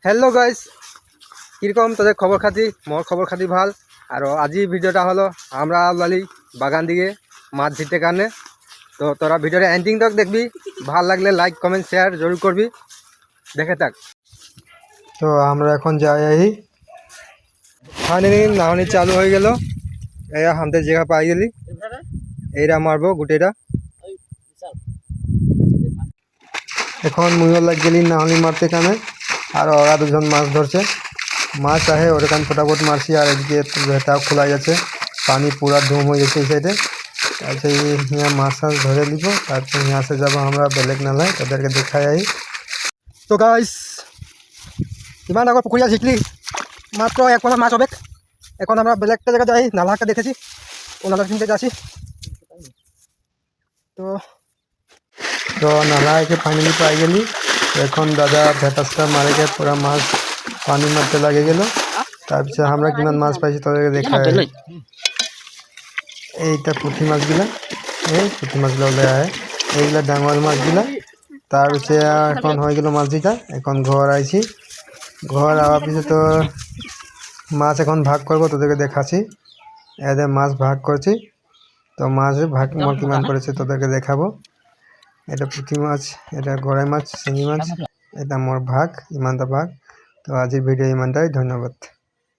Hello guys किरकम তোদের খবর খাতি মোর খবর খাতি ভাল আর আজি ভিডিওটা হলো আমরা লালি বাগান দিকে মাছ ধরতে কারণে তো তোরা ভিডিওর এন্ডিং তক দেখবি ভাল লাগলে লাইক কমেন্ট শেয়ার জরুর করবি দেখে থাক। তো আমরা এখন যাই ফাইনালি নাহনি চালু হয়ে গেল এরা আমাদের জায়গা পাই গেলি এইরা মারবো গুটেটা এখন মুইও লাগ গেলি নাহনি মারতে কানে আর ওরা দুজন মাছ ধরছে মাছ আহে ওর কান ফটাফট মারছি আর এদিকে ভেটা খোলা যাচ্ছে পানি পুরা ধুম হয়ে গেছে এই সাইডে আচ্ছা यहाँ মাছ টাছ ধরে দিব তারপর यहाँ से যাব আমরা বেলেগ নালায় তাদেরকে দেখাই আই। তো গাইস ইমান আগর পুকুরিয়া শিখলি মাত্র এক পয়সা মাছ হবে এখন আমরা বেলেগটা জায়গা যাই নালাটা দেখেছি ও নালা কিনতে যাচ্ছি তো তো নালাকে ফাইনালি পাই গেলি এখন দাদা ভেটাসটা মারে পুরা মাছ পানি মারতে লাগে গেল তারপর আমরা কিমান মাছ পাইছি তাদেরকে দেখাই এইটা পুঁটি মাছগুলা এই পুঁটি মাছগুলো ওলাই আহে এইগুলা ডাঙর মাছগুলা তারপরে এখন হয়ে গেল মাছ দুইটা এখন ঘর আইছি ঘর আওয়ার পিছনে তো মাছ এখন ভাগ করবো তোদেরকে দেখাচ্ছি এদের মাছ ভাগ করছি তো মাছ ভাগ মোট কিমান করেছে তোদেরকে দেখাবো। এটা পুঁটি মাছ এটা গড়াই মাছ শিঙি মাছ এটা মোর ভাগ ইমানটা ভাগ। তো আজির ভিডিও ইমানটাই ধন্যবাদ।